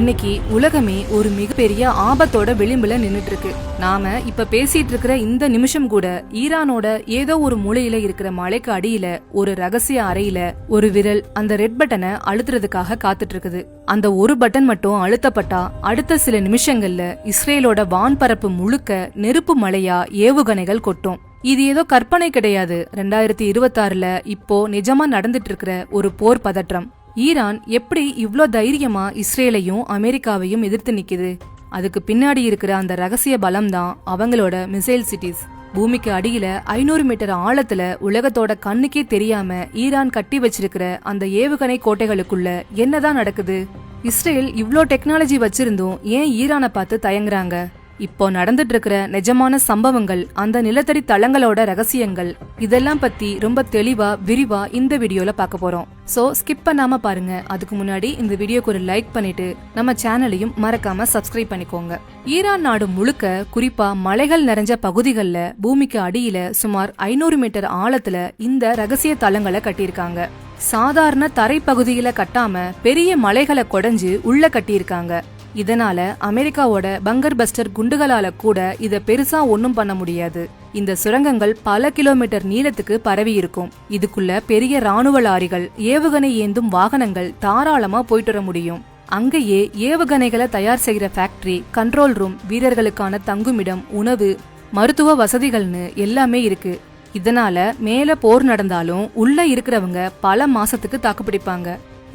இன்னைக்கு உலகமே ஒரு மிகப்பெரிய ஆபத்தோட விளிம்புல நின்னுட்டு இருக்கு. நாம இப்ப பேசிட்டு இருக்கிற இந்த நிமிஷம் கூட ஈரானோட ஏதோ ஒரு மூலையில இருக்கிற மலைக்கு அடியில ஒரு ரகசிய அறையில ஒரு விரல் அந்த ரெட் பட்டனை அழுத்துறதுக்காக காத்துட்டு இருக்குது. அந்த ஒரு பட்டன் மட்டும் அழுத்தப்பட்டா அடுத்த சில நிமிஷங்கள்ல இஸ்ரேலோட வான்பரப்பு முழுக்க நெருப்பு மழையா ஏவுகணைகள் கொட்டும். இது ஏதோ கற்பனை கிடையாது. 2026ல இப்போ நிஜமா நடந்துட்டு இருக்கிற ஒரு போர் பதற்றம். ஈரான் எப்படி இவ்ளோ தைரியமா இஸ்ரேலையும் அமெரிக்காவையும் எதிர்த்து நிக்குது? அதுக்கு பின்னாடி இருக்கிற அந்த ரகசிய பலம் தான் அவங்களோட மிசைல் சிட்டிஸ். பூமிக்கு அடியில 500 மீட்டர் ஆழத்துல உலகத்தோட கண்ணுக்கே தெரியாம ஈரான் கட்டி வச்சிருக்கிற அந்த ஏவுகணை கோட்டைகளுக்குள்ள என்னதான் நடக்குது? இஸ்ரேல் இவ்ளோ டெக்னாலஜி வச்சிருந்தும் ஏன் ஈரானை பார்த்து தயங்குறாங்க? இப்போ நடந்துட்டு இருக்கிற நிஜமான சம்பவங்கள், அந்த நிலத்தடி தளங்களோட ரகசியங்கள், இதெல்லாம் பத்தி ரொம்ப தெளிவா விரிவா இந்த வீடியோல பார்க்க போறோம். சோ ஸ்கிப் பண்ணாம பாருங்க. அதுக்கு முன்னாடி இந்த வீடியோக்கு ஒரு லைக் பண்ணிட்டு நம்ம சேனலையும் மறக்காம சப்ஸ்கிரைப் பண்ணிக்கோங்க. ஈரான் நாடு முழுக்க, குறிப்பா மலைகள் நிறைஞ்ச பகுதிகள்ல பூமிக்கு அடியில சுமார் 500 மீட்டர் ஆழத்துல இந்த ரகசிய தளங்களை கட்டியிருக்காங்க. சாதாரண தரை பகுதியில கட்டாம பெரிய மலைகளை கொடைஞ்சு உள்ள கட்டியிருக்காங்க. இதனால அமெரிக்காவோட பங்கர் பஸ்டர் குண்டுகளால கூட இத பெருசா ஒன்னும் பண்ண முடியாது. இந்த சுரங்கங்கள் பல கிலோமீட்டர் நீளத்துக்கு பரவி இருக்கும். இதுக்குள்ள பெரிய ராணுவ லாரிகள், ஏவுகணை ஏந்தும் வாகனங்கள் தாராளமா போயிட்டு வர முடியும். அங்கேயே ஏவுகணைகளை தயார் செய்யற ஃபேக்டரி, கண்ட்ரோல் ரூம், வீரர்களுக்கான தங்குமிடம், உணவு, மருத்துவ வசதிகள்னு எல்லாமே இருக்கு. இதனால மேல போர் நடந்தாலும் உள்ள இருக்கிறவங்க பல மாசத்துக்கு தாக்குப்பிடிப்பாங்க.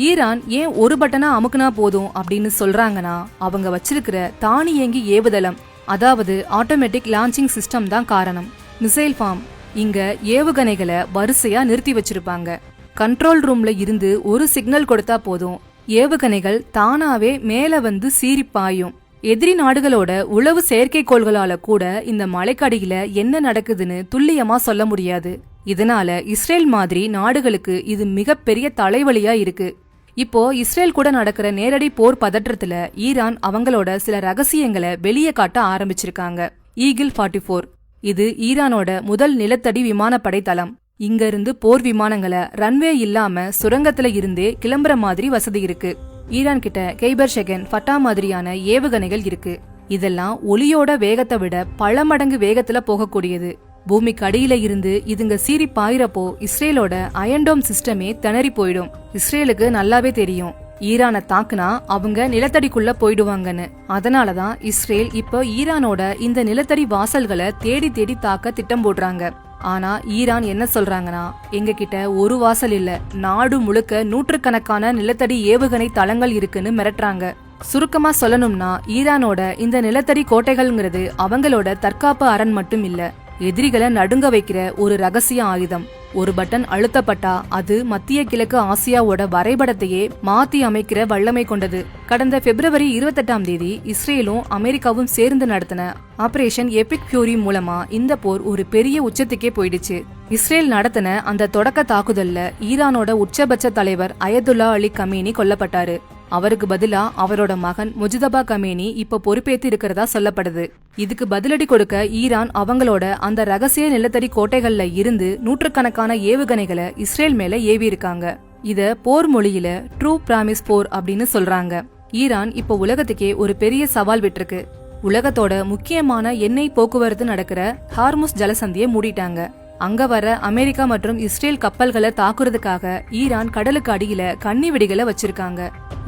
ஈரான் ஏன் ஒரு பட்டனா அமுக்குனா போதும் அப்படின்னு சொல்றாங்கன்னா, அவங்க வச்சிருக்கிற தானியங்கி ஏவுதளம், அதாவது ஆட்டோமேட்டிக் லான்ச்சிங் சிஸ்டம் தான் காரணம். மிசைல் ஃபார்ம், இங்க ஏவுகணைகளை வரிசையா நிறுத்தி வச்சிருப்பாங்க. கண்ட்ரோல் ரூம்ல இருந்து ஒரு சிக்னல் கொடுத்தா போதும், ஏவுகணைகள் தானாவே மேல வந்து சீறி பாயும். எதிரி நாடுகளோட உளவு செயற்கைக்கோள்களால கூட இந்த மலைக்கடியில என்ன நடக்குதுன்னு துல்லியமா சொல்ல முடியாது. இதனால இஸ்ரேல் மாதிரி நாடுகளுக்கு இது மிகப்பெரிய தலைவலியா இருக்கு. இப்போ இஸ்ரேல் கூட நடக்கிற நேரடி போர் பதற்றத்துல ஈரான் அவங்களோட சில ரகசியங்களை வெளியே காட்ட ஆரம்பிச்சிருக்காங்க. ஈகிள் 44 இது ஈரானோட முதல் நிலத்தடி விமானப்படை தளம். இங்க இருந்து போர் விமானங்களை ரன்வே இல்லாம சுரங்கத்துல இருந்தே கிளம்புற மாதிரி வசதி இருக்கு. ஈரான் கிட்ட கைபர் ஷெகன், ஃபட்டா மாதிரியான ஏவுகணைகள் இருக்கு. இதெல்லாம் ஒலியோட வேகத்தை விட பல மடங்கு வேகத்துல போகக்கூடியது. பூமிக்கு அடியில இருந்து இதுங்க சீறி பாயிரப்போ இஸ்ரேலோட அயன்டோம் சிஸ்டமே திணறி போயிடும். இஸ்ரேலுக்கு நல்லாவே தெரியும் ஈரானை தாக்குனா அவங்க நிலத்தடிக்குள்ள போயிடுவாங்கன்னு. அதனாலதான் இஸ்ரேல் இப்போ ஈரானோட இந்த நிலத்தடி வாசல்களை தேடி தேடி தாக்க திட்டம் போடுறாங்க. ஆனா ஈரான் என்ன சொல்றாங்கன்னா, எங்க கிட்ட ஒரு வாசல் இல்ல, நாடு முழுக்க நூற்றுக்கணக்கான நிலத்தடி ஏவுகணை தளங்கள் இருக்குன்னு மிரட்டுறாங்க. சுருக்கமா சொல்லணும்னா, ஈரானோட இந்த நிலத்தடி கோட்டைகள்ங்கிறது அவங்களோட தற்காப்பு அரண் மட்டும் இல்ல, எதிரிகளை நடுங்க வைக்கிற ஒரு ரகசிய ஆயுதம். ஒரு பட்டன் அழுத்தப்பட்டா அது மத்திய கிழக்கு ஆசியாவோட வரைபடத்தையே மாத்தி அமைக்கிற வல்லமை கொண்டது. கடந்த பிப்ரவரி 28 இஸ்ரேலும் அமெரிக்காவும் சேர்ந்து நடத்தின ஆபரேஷன் எபிக் ஃபியூரி மூலமா இந்த போர் ஒரு பெரிய உச்சத்துக்கே போயிடுச்சு. இஸ்ரேல் நடத்தின அந்த தொடக்க தாக்குதல்ல ஈரானோட உச்சபட்ச தலைவர் அயதுல்லா அலி கமேனி கொல்லப்பட்டாரு. அவருக்கு பதிலா அவரோட மகன் முஜ்தபா கமேனி இப்ப பொறுப்பேற்று இருக்கிறதா சொல்லப்படுது. இதுக்கு பதிலடி கொடுக்க ஈரான் அவங்களோட அந்த ரகசிய நிலத்தடி கோட்டைகள்ல இருந்து நூற்றுக்கணக்கான ஏவுகணைகளை இஸ்ரேல் மேல ஏவி இருக்காங்க. இத போர் மொழியில ட்ரூ பிராமிஸ் போர் அப்படின்னு சொல்றாங்க. ஈரான் இப்ப உலகத்துக்கே ஒரு பெரிய சவால் விட்டுருக்கு. உலகத்தோட முக்கியமான எண்ணெய் போக்குவரத்து நடக்கிற ஹார்முஸ் ஜலசந்தியை மூடிட்டாங்க. அங்க வர அமெரிக்கா மற்றும் இஸ்ரேல் கப்பல்களை தாக்குறதுக்காக ஈரான் கடலுக்கு அடியில கண்ணி வெடிகளை வச்சிருக்காங்க.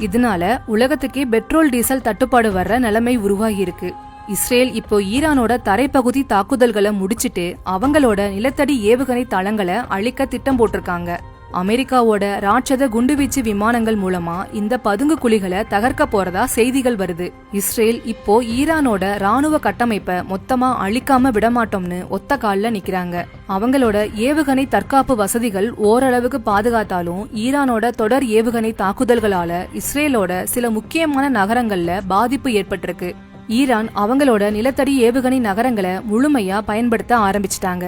இதனால உலகத்துக்கே பெட்ரோல் டீசல் தட்டுப்பாடு வர்ற நிலைமை உருவாகி இருக்கு. இஸ்ரேல் இப்போ ஈரானோட தரைப்பகுதி தாக்குதல்களை முடிச்சிட்டு அவங்களோட நிலத்தடி ஏவுகணை தளங்களை அழிக்க திட்டம் போட்டிருக்காங்க. அமெரிக்காவோட ராட்சத குண்டுவீச்சு விமானங்கள் மூலமா இந்த பதுங்கு குழிகளை தகர்க்க போறதா செய்திகள் வருது. இஸ்ரேல் இப்போ ஈரானோட ராணுவ கட்டமைப்பை மொத்தமா அழிக்காம விடமாட்டோம்னு ஒத்த கால்ல நிக்கிறாங்க. அவங்களோட ஏவுகணை தற்காப்பு வசதிகள் ஓரளவுக்கு பாதுகாத்தாலும் ஈரானோட தொடர் ஏவுகணை தாக்குதல்களால இஸ்ரேலோட சில முக்கியமான நகரங்கள்ல பாதிப்பு ஏற்பட்டிருக்கு. ஈரான் அவங்களோட நிலத்தடி ஏவுகணை நகரங்களை முழுமையா பயன்படுத்த ஆரம்பிச்சிட்டாங்க.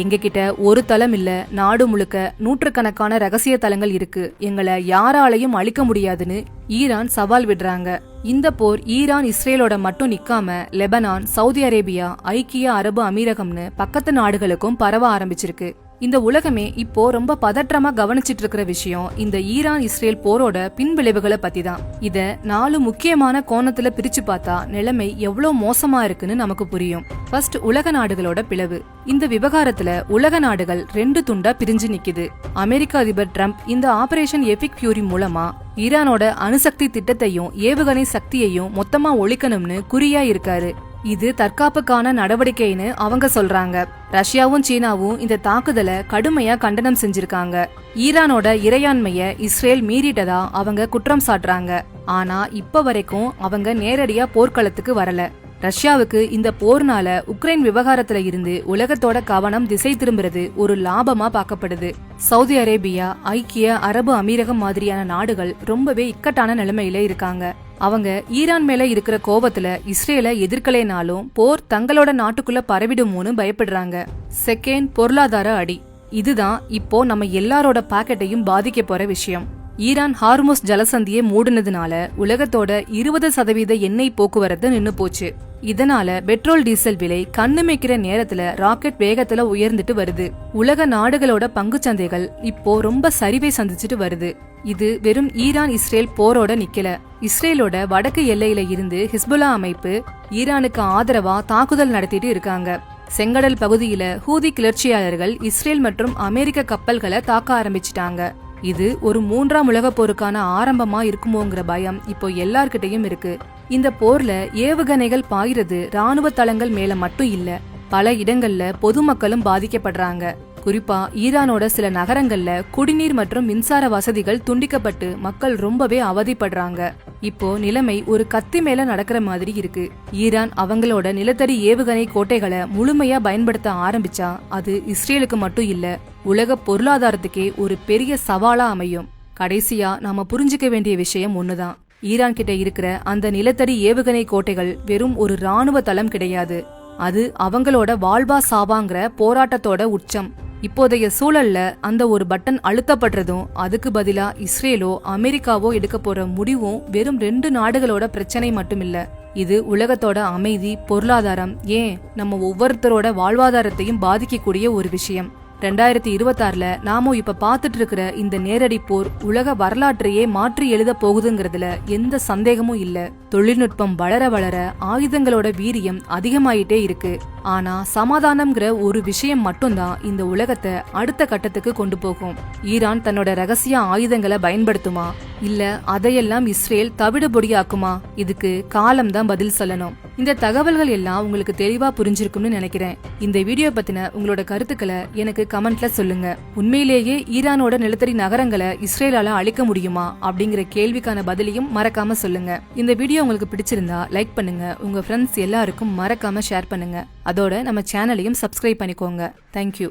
எங்க கிட்ட ஒரு தளம் இல்ல, நாடு முழுக்க நூற்றுக்கணக்கான ரகசிய தளங்கள் இருக்கு, எங்களை யாராலையும் அழிக்க முடியாதுன்னு ஈரான் சவால் விடுறாங்க. இந்த போர் ஈரான் இஸ்ரேலோட மட்டும் நிக்காம லெபனான், சவுதி அரேபியா, ஐக்கிய அரபு அமீரகம்னு பக்கத்து நாடுகளுக்கும் பரவ ஆரம்பிச்சிருக்கு. இந்த உலகமே இப்போ ரொம்ப பதற்றமா கவனிச்சிட்டு இருக்கிற விஷயம் இந்த ஈரான் இஸ்ரேல் போரோட பின்விளைவுகளை பத்தி தான். இத 4 முக்கியமான கோணத்துல பிரிச்சு பார்த்தா நிலைமை எவ்வளவு மோசமா இருக்குன்னு நமக்கு புரியும். ஃபர்ஸ்ட், உலக நாடுகளோட பிளவு. இந்த விவகாரத்துல உலக நாடுகள் 2 துண்டா பிரிஞ்சு நிக்குது. அமெரிக்க அதிபர் ட்ரம்ப் இந்த ஆபரேஷன் எபிக் ஃபியூரி மூலமா ஈரானோட அணுசக்தி திட்டத்தையும் ஏவுகணை சக்தியையும் மொத்தமா ஒழிக்கணும்னு குறியா இருக்காரு. இது தற்காப்புக்கான நடவடிக்கைன்னு அவங்க சொல்றாங்க. ரஷ்யாவும் சீனாவும் இந்த தாக்குதலை கடுமையா கண்டனம் செஞ்சிருக்காங்க. ஈரானோட இறையாண்மைய இஸ்ரேல் மீறிட்டதா அவங்க குற்றம் சாட்டுறாங்க. ஆனா இப்ப வரைக்கும் அவங்க நேரடியா போர்க்களத்துக்கு வரல. ரஷ்யாவுக்கு இந்த போர்னால உக்ரைன் விவகாரத்துல இருந்து உலகத்தோட கவனம் திசை திரும்புறது ஒரு லாபமா பார்க்கப்படுது. சவுதி அரேபியா, ஐக்கிய அரபு அமீரகம் மாதிரியான நாடுகள் ரொம்பவே இக்கட்டான நிலைமையில இருக்காங்க. அவங்க ஈரான் மேல இருக்கிற கோபத்துல இஸ்ரேலை எதிர்க்கலைனாலும் போர் தங்களோட நாட்டுக்குள்ள பரவிடுமோன்னு பயப்படுறாங்க. செகண்ட், பொருளாதார அடி. இதுதான் இப்போ நம்ம எல்லாரோட பாக்கெட்டையும் பாதிக்க போற விஷயம். ஈரான் ஹார்முஸ் ஜலசந்தியை மூடுனதுனால உலகத்தோட 20% எண்ணெய் போக்குவரத்து நின்னு போச்சு. இதனால பெட்ரோல் டீசல் விலை கண்ணுமைக்கிற நேரத்துல ராக்கெட் வேகத்துல உயர்ந்துட்டு வருது. உலக நாடுகளோட பங்குச்சந்தைகள் இப்போ ரொம்ப சரிவை சந்திச்சுட்டு வருது. இது வெறும் ஈரான் இஸ்ரேல் போரோட நிக்கல. இஸ்ரேலோட வடக்கு எல்லையில இருந்து ஹிஸ்புல்லா அமைப்பு ஈரானுக்கு ஆதரவா தாக்குதல் நடத்திட்டு இருக்காங்க. செங்கடல் பகுதியில ஹூதி கிளர்ச்சியாளர்கள் இஸ்ரேல் மற்றும் அமெரிக்க கப்பல்களை தாக்க ஆரம்பிச்சிட்டாங்க. இது ஒரு 3ஆம் உலக போருக்கான ஆரம்பமா இருக்குமோங்கிற பயம் இப்போ எல்லார்கிட்டையும் இருக்கு. இந்த போர்ல ஏவுகணைகள் பாயிறது ராணுவ தளங்கள் மேல மட்டும் இல்ல, பல இடங்கள்ல பொதுமக்களும் பாதிக்கப்படுறாங்க. குறிப்பா ஈரானோட சில நகரங்கள்ல குடிநீர் மற்றும் மின்சார வசதிகள் துண்டிக்கப்பட்டு மக்கள் ரொம்பவே அவதிப்படுறாங்க. இப்போ நிலைமை ஒரு கத்தி மேல நடக்கிற மாதிரி இருக்கு. ஈரான் அவங்களோட நிலத்தடி ஏவுகணை கோட்டைகளை முழுமையா பயன்படுத்த ஆரம்பிச்சா அது இஸ்ரேலுக்கு மட்டும் இல்ல, உலக பொருளாதாரத்துக்கே ஒரு பெரிய சவாலா அமையும். கடைசியா நாம புரிஞ்சுக்க வேண்டிய விஷயம் ஒண்ணுதான். ஈரான் கிட்ட இருக்கிற அந்த நிலத்தடி ஏவுகணை கோட்டைகள் வெறும் ஒரு ராணுவ தளம் கிடையாது. அது அவங்களோட வாழ்வா சாவாங்கிற போராட்டத்தோட உச்சம். இப்போதைய சூழல்ல அந்த ஒரு பட்டன் அழுத்தப்படுறதும் அதுக்கு பதிலா இஸ்ரேலோ அமெரிக்காவோ எடுக்க போற முடிவும் வெறும் 2 நாடுகளோட பிரச்சனை மட்டுமில்ல. இது உலகத்தோட அமைதி, பொருளாதாரம், ஏன் நம்ம ஒவ்வொருத்தரோட வாழ்வாதாரத்தையும் பாதிக்கக்கூடிய ஒரு விஷயம். 2026ல நாம இப்ப பாத்துட்டு இருக்கிற இந்த நேரடி போர் உலக வரலாற்றையே மாற்றி எழுத போகுதுங்கிறதுல எந்த சந்தேகமும் இல்ல. தொழில்நுட்பம் வளர வளர ஆயுதங்களோட வீரியம் அதிகமாயிட்டே இருக்கு. ஆனா சமாதானம்ங்கிற ஒரு விஷயம் மட்டும்தான் இந்த உலகத்தை அடுத்த கட்டத்துக்கு கொண்டு போகும். ஈரான் தன்னோட ரகசிய ஆயுதங்களை பயன்படுத்துமா, இல்ல அதையெல்லாம் இஸ்ரேல் தவிடுபொடியாக்குமா? இதுக்கு காலம் தான் பதில் சொல்லணும். இந்த தகவல்கள் எல்லாம் உங்களுக்கு தெளிவா புரிஞ்சிருக்கும்னு நினைக்கிறேன். இந்த வீடியோ பத்தின உங்களோட கருத்துக்களை எனக்கு கமெண்ட்ல சொல்லுங்க. உண்மையிலேயே ஈரானோட நிலத்தடி நகரங்களை இஸ்ரேலால அழிக்க முடியுமா அப்படிங்கிற கேள்விக்கான பதிலையும் மறக்காம சொல்லுங்க. இந்த வீடியோ உங்களுக்கு பிடிச்சிருந்தா லைக் பண்ணுங்க, உங்க ஃப்ரெண்ட்ஸ் எல்லாருக்கும் மறக்காம ஷேர் பண்ணுங்க. அதோட நம்ம சேனலையும் சப்ஸ்கிரைப் பண்ணிக்கோங்க. தேங்க்யூ.